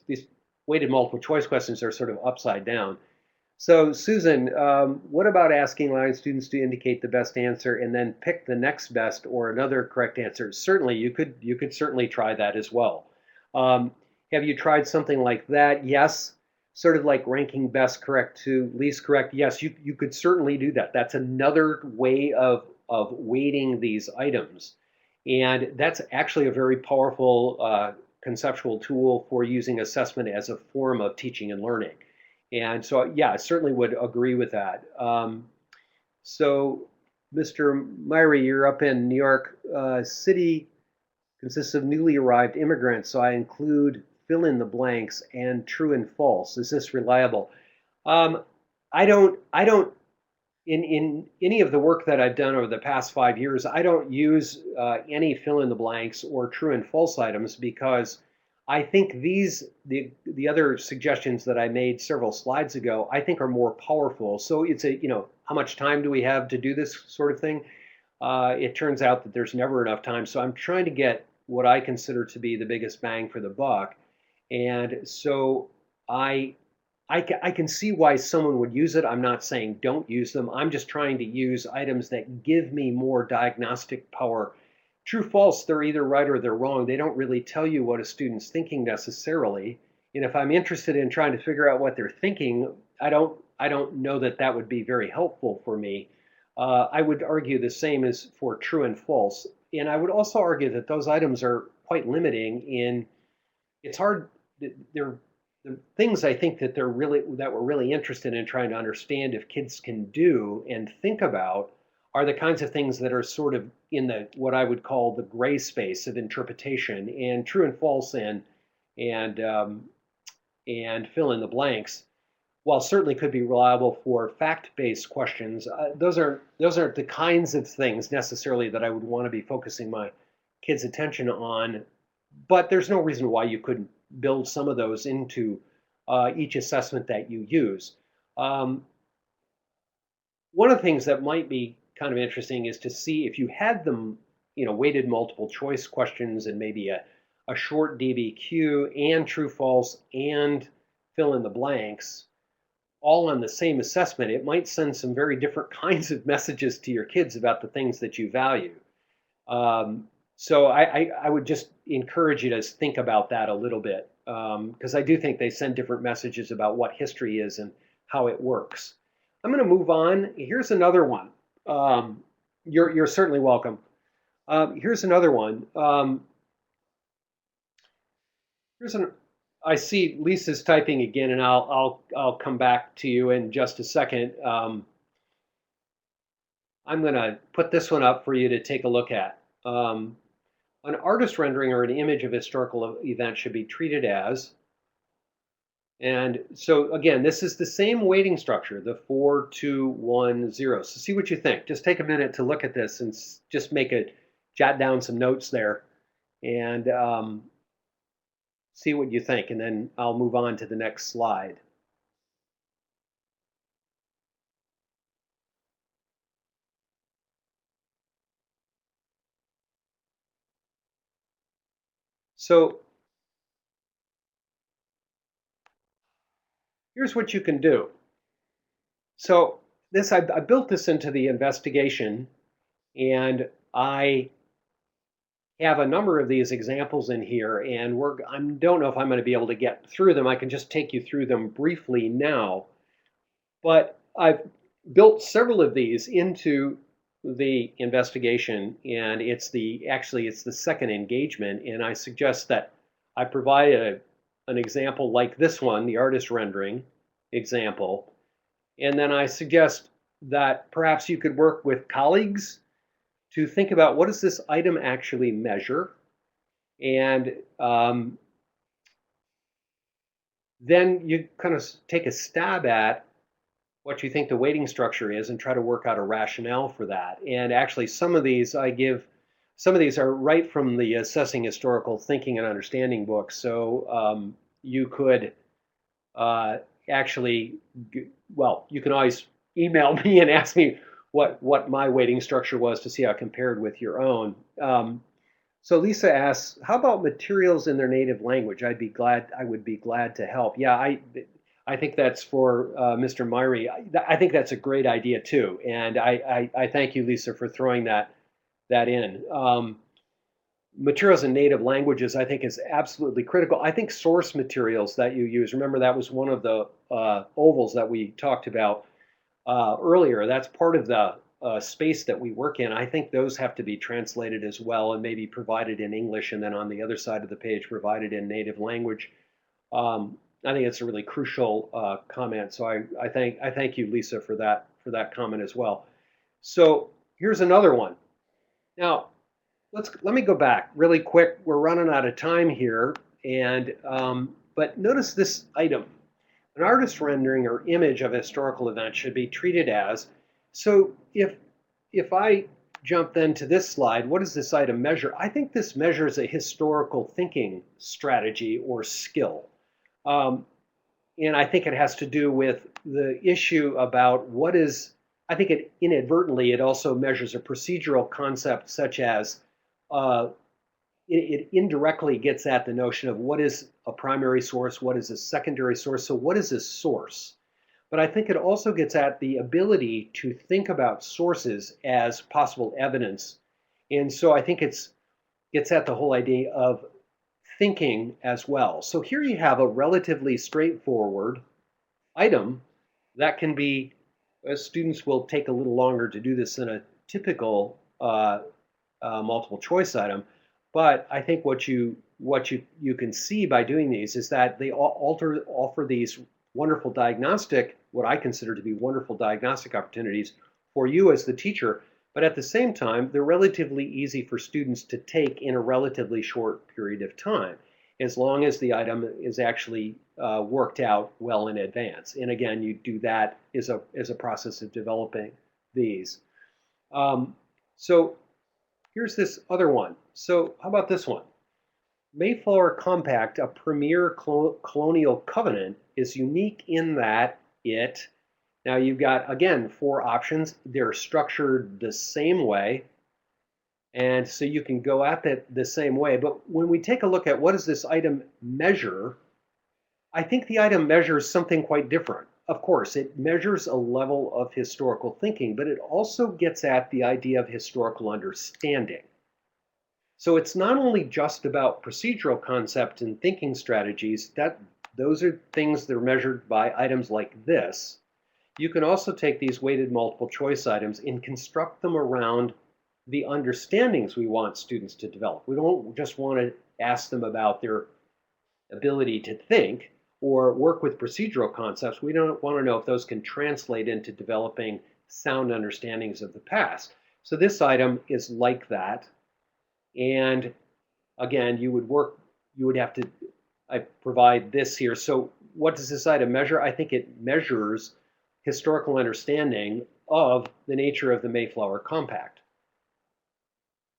weighted multiple choice questions are sort of upside down. So Susan, what about asking allowing students to indicate the best answer and then pick the next best or another correct answer? Certainly, you could certainly try that as well. Have you tried something like that? Yes. Sort of like ranking best correct to least correct. Yes, you could certainly do that. That's another way of weighting these items. And that's actually a very powerful conceptual tool for using assessment as a form of teaching and learning. And so, yeah, I certainly would agree with that. So, Mr. Myrie, you're up in New York City, consists of newly arrived immigrants. So I include fill in the blanks and true and false. Is this reliable? I don't, in any of the work that I've done over the past 5 years, I don't use any fill in the blanks or true and false items because I think the other suggestions that I made several slides ago, I think are more powerful. So it's how much time do we have to do this sort of thing? It turns out that there's never enough time. So I'm trying to get what I consider to be the biggest bang for the buck. And so I I can see why someone would use it. I'm not saying don't use them. I'm just trying to use items that give me more diagnostic power. True, false, they're either right or they're wrong. They don't really tell you what a student's thinking necessarily. And if I'm interested in trying to figure out what they're thinking, I don't know that that would be very helpful for me. I would argue the same as for true and false. And I would also argue that those items are quite limiting in it's hard. They're the things I think that we're really interested in trying to understand if kids can do and think about are the kinds of things that are sort of in the what I would call the gray space of interpretation and true and false and and fill in the blanks. While certainly could be reliable for fact-based questions, those aren't the kinds of things necessarily that I would want to be focusing my kids' attention on. But there's no reason why you couldn't build some of those into each assessment that you use. Um, One of the things that might be kind of interesting is to see if you had them, weighted multiple choice questions and maybe a short DBQ and true false and fill in the blanks all on the same assessment, it might send some very different kinds of messages to your kids about the things that you value. So I would just encourage you to think about that a little bit because I do think they send different messages about what history is and how it works. I'm going to move on. Here's another one. You're certainly welcome. Here's another one. Here's an. I see Lisa's typing again, and I'll come back to you in just a second. I'm going to put this one up for you to take a look at. An artist rendering or an image of a historical event should be treated as, and so again, this is the same weighting structure, the 4, 2, 1, 0. So see what you think. Just take a minute to look at this and just jot down some notes there and see what you think. And then I'll move on to the next slide. So here's what you can do. So I built this into the investigation, and I have a number of these examples in here, and I don't know if I'm going to be able to get through them. I can just take you through them briefly now, but I've built several of these into the investigation, and it's the second engagement, and I suggest that I provide an example like this one, the artist rendering example, and then I suggest that perhaps you could work with colleagues to think about what does this item actually measure, and then you kind of take a stab at what you think the weighting structure is and try to work out a rationale for that. And actually, some of these are right from the Assessing Historical Thinking and Understanding book. So you could actually, well, you can always email me and ask me what my weighting structure was to see how it compared with your own. So Lisa asks, how about materials in their native language? I would be glad to help. Yeah, I think that's for Mr. Myrie. I think that's a great idea too, and I thank you, Lisa, for throwing that in. Materials in native languages, I think, is absolutely critical. I think source materials that you use. Remember, that was one of the ovals that we talked about earlier. That's part of the space that we work in. I think those have to be translated as well and maybe provided in English, and then on the other side of the page, provided in native language. I think it's a really crucial comment. So I thank you, Lisa, for that comment as well. So here's another one. Now let me go back really quick. We're running out of time here, and but notice this item. An artist rendering or image of a historical event should be treated as. So if I jump then to this slide, what does this item measure? I think this measures a historical thinking strategy or skill. And I think it has to do with the issue about I think it also measures a procedural concept such as it indirectly gets at the notion of what is a primary source, what is a secondary source, so what is a source? But I think it also gets at the ability to think about sources as possible evidence. And so I think it's gets at the whole idea of thinking as well. So here you have a relatively straightforward item that can be, as students will take a little longer to do this than a typical multiple choice item. But I think what you can see by doing these is that they offer these wonderful diagnostic, what I consider to be wonderful diagnostic opportunities for you as the teacher. But at the same time, they're relatively easy for students to take in a relatively short period of time, as long as the item is actually worked out well in advance. And again, you do that as a process of developing these. So here's this other one. So how about this one? Mayflower Compact, a premier colonial covenant, is unique in that now you've got, again, 4 options. They're structured the same way. And so you can go at it the same way. But when we take a look at what does this item measure, I think the item measures something quite different. Of course, it measures a level of historical thinking, but it also gets at the idea of historical understanding. So it's not only just about procedural concepts and thinking strategies, that those are things that are measured by items like this. You can also take these weighted multiple choice items and construct them around the understandings we want students to develop. We don't just want to ask them about their ability to think or work with procedural concepts. We don't want to know if those can translate into developing sound understandings of the past. So this item is like that. And again, you would have to, I provide this here. So what does this item measure? I think it measures historical understanding of the nature of the Mayflower Compact.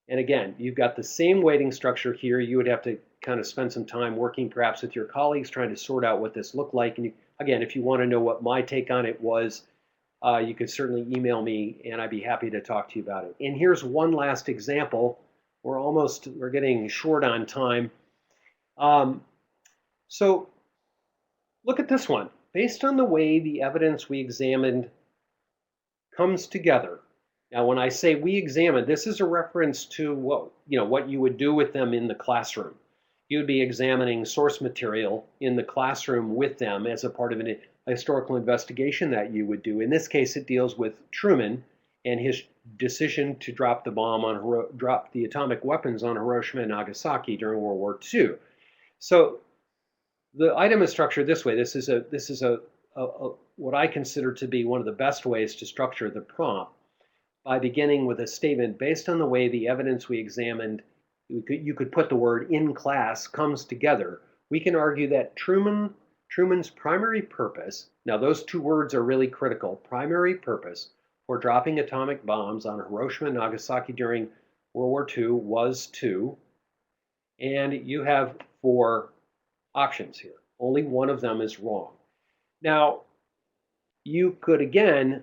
And again, you've got the same weighting structure here. You would have to kind of spend some time working perhaps with your colleagues trying to sort out what this looked like. And again, if you want to know what my take on it was, you could certainly email me and I'd be happy to talk to you about it. And here's one last example. We're getting short on time. So look at this one. Based on the way the evidence we examined comes together. Now, when I say we examined, this is a reference to what you would do with them in the classroom. You would be examining source material in the classroom with them as a part of a historical investigation that you would do. In this case, it deals with Truman and his decision to drop the atomic weapons on Hiroshima and Nagasaki during World War II. So the item is structured this way. This is what I consider to be one of the best ways to structure the prompt, by beginning with a statement based on the way the evidence we examined. You could put the word "in class" comes together. We can argue that Truman's primary purpose, now those 2 words are really critical, primary purpose for dropping atomic bombs on Hiroshima and Nagasaki during World War II was to, and you have 4 options here. Only one of them is wrong. Now, you could again,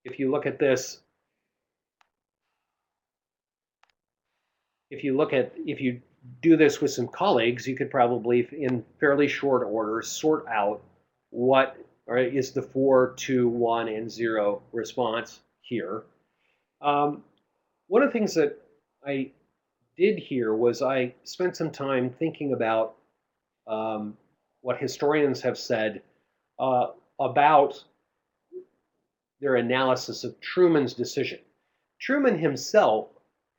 if you look at this, if you do this with some colleagues, you could probably, in fairly short order, sort out what is the 4, 2, 1, and 0 response here. One of the things that I did here was I spent some time thinking about what historians have said about their analysis of Truman's decision. Truman himself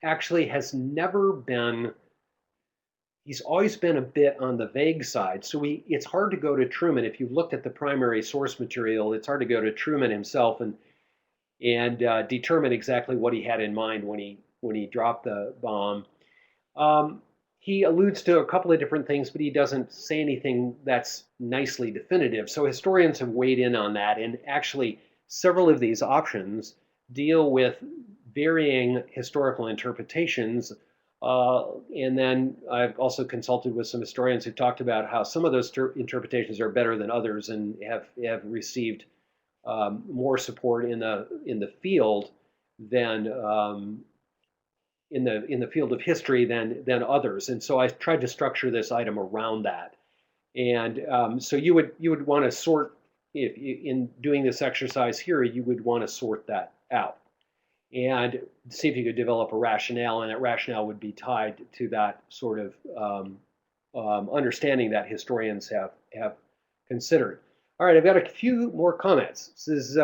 actually has never been, he's always been a bit on the vague side. So it's hard to go to Truman. If you've looked at the primary source material, it's hard to go to Truman himself and determine exactly what he had in mind when he dropped the bomb. He alludes to a couple of different things, but he doesn't say anything that's nicely definitive. So historians have weighed in on that, and actually several of these options deal with varying historical interpretations. And then I've also consulted with some historians who talked about how some of those interpretations are better than others and have received more support in the field than in the field of history than others, and so I tried to structure this item around that. And so you would want to sort, if in doing this exercise here, you would want to sort that out and see if you could develop a rationale, and that rationale would be tied to that sort of understanding that historians have considered. All right, I've got a few more comments. This is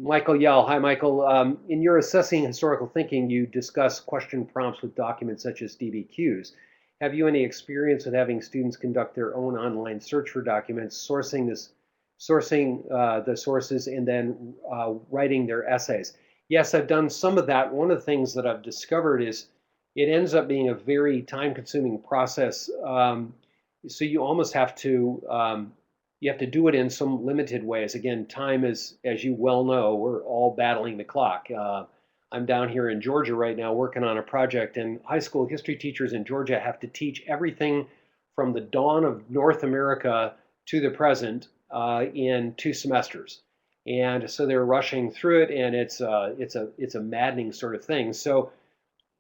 Michael Yell. Hi, Michael. In your assessing historical thinking, you discuss question prompts with documents such as DBQs. Have you any experience with having students conduct their own online search for documents, sourcing the sources, and then writing their essays? Yes, I've done some of that. One of the things that I've discovered is it ends up being a very time-consuming process. So you almost have to you have to do it in some limited ways. Again, time is, as you well know, we're all battling the clock. I'm down here in Georgia right now working on a project, and high school history teachers in Georgia have to teach everything from the dawn of North America to the present in 2 semesters. And so they're rushing through it, and it's a maddening sort of thing. So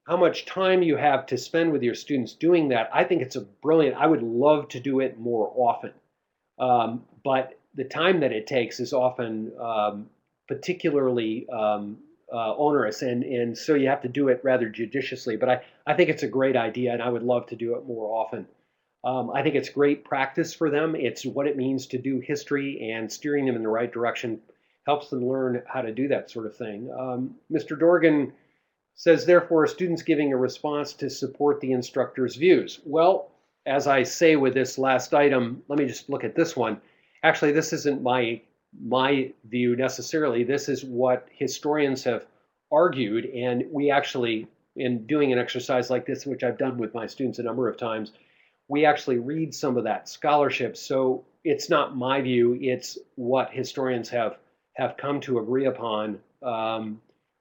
how much time you have to spend with your students doing that, I think it's a brilliant. I would love to do it more often, but the time that it takes is often particularly onerous, and so you have to do it rather judiciously. But I think it's a great idea, and I would love to do it more often. I think it's great practice for them. It's what it means to do history, and steering them in the right direction helps them learn how to do that sort of thing. Mr. Dorgan says, therefore, are students giving a response to support the instructor's views? Well, as I say with this last item, let me just look at this one. Actually, this isn't my view necessarily. This is what historians have argued, and we actually, in doing an exercise like this, which I've done with my students a number of times, we actually read some of that scholarship. So it's not my view, it's what historians have come to agree upon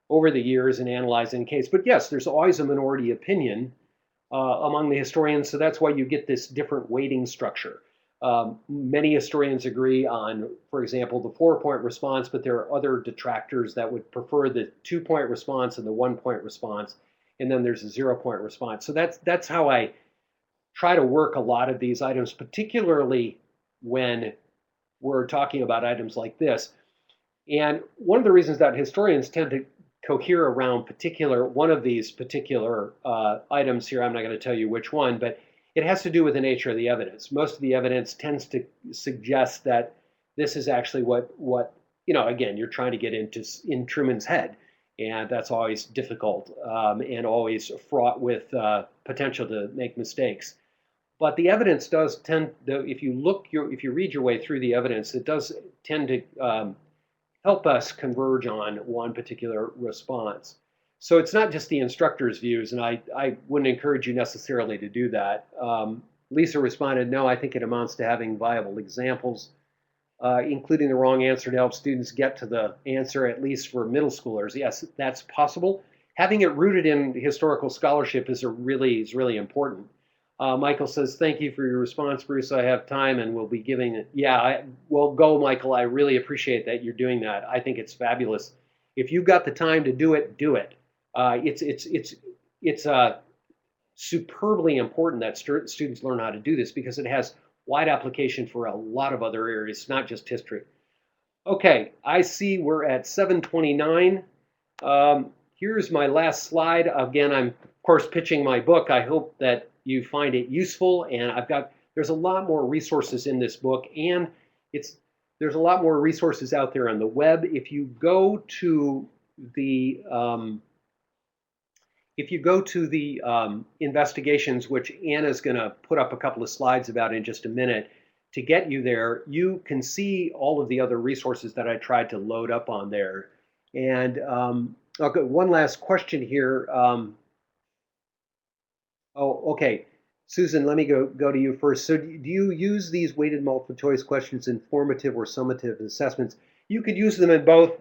over the years in analyzing the case. But yes, there's always a minority opinion among the historians, so that's why you get this different weighting structure. Many historians agree on, for example, the 4-point response, but there are other detractors that would prefer the 2-point response and the 1-point response, and then there's a 0-point response. So that's how I try to work a lot of these items, particularly when we're talking about items like this. And one of the reasons that historians tend to cohere around one of these particular items here, I'm not going to tell you which one, but it has to do with the nature of the evidence. Most of the evidence tends to suggest that this is actually what again, you're trying to get in Truman's head, and that's always difficult and always fraught with potential to make mistakes. But the evidence does tend, if you read your way through the evidence, it does tend to help us converge on one particular response. So it's not just the instructor's views, and I wouldn't encourage you necessarily to do that. Lisa responded, no, I think it amounts to having viable examples, including the wrong answer to help students get to the answer, at least for middle schoolers. Yes, that's possible. Having it rooted in historical scholarship is really important. Michael says, thank you for your response, Bruce. I have time and we'll be giving it. Yeah, well, go, Michael. I really appreciate that you're doing that. I think it's fabulous. If you've got the time to do it, do it. It's superbly important that students learn how to do this because it has wide application for a lot of other areas, not just history. Okay, I see we're at 7:29. Here's my last slide. Again, I'm of course pitching my book. I hope that you find it useful, and there's a lot more resources in this book, and there's a lot more resources out there on the web. If you go to the investigations, which Anna's going to put up a couple of slides about in just a minute, to get you there, you can see all of the other resources that I tried to load up on there. And okay, one last question here. Okay. Susan, let me go to you first. So do you use these weighted multiple choice questions in formative or summative assessments? You could use them in both.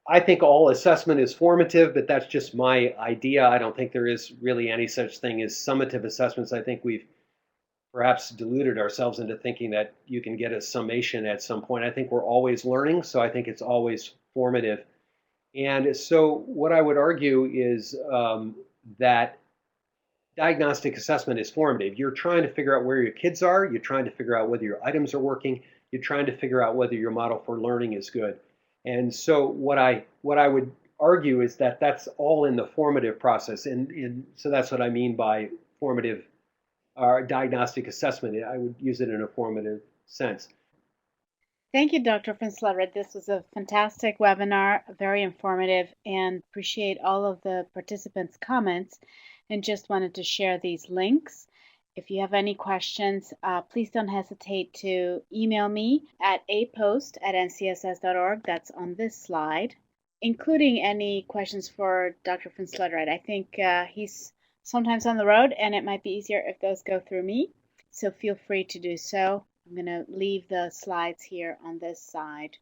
I think all assessment is formative, but that's just my idea. I don't think there is really any such thing as summative assessments. I think we've perhaps deluded ourselves into thinking that you can get a summation at some point. I think we're always learning, so I think it's always formative. And so what I would argue is that diagnostic assessment is formative. You're trying to figure out where your kids are. You're trying to figure out whether your items are working. You're trying to figure out whether your model for learning is good. And so what I would argue is that that's all in the formative process. And so that's what I mean by formative diagnostic assessment. I would use it in a formative sense. Thank you, Dr. Finsletter. This was a fantastic webinar, very informative, and appreciate all of the participants' comments. And just wanted to share these links. If you have any questions, please don't hesitate to email me at apost@ncss.org. That's on this slide, including any questions for Dr. Finsletter. I think he's sometimes on the road, and it might be easier if those go through me. So feel free to do so. I'm going to leave the slides here on this side.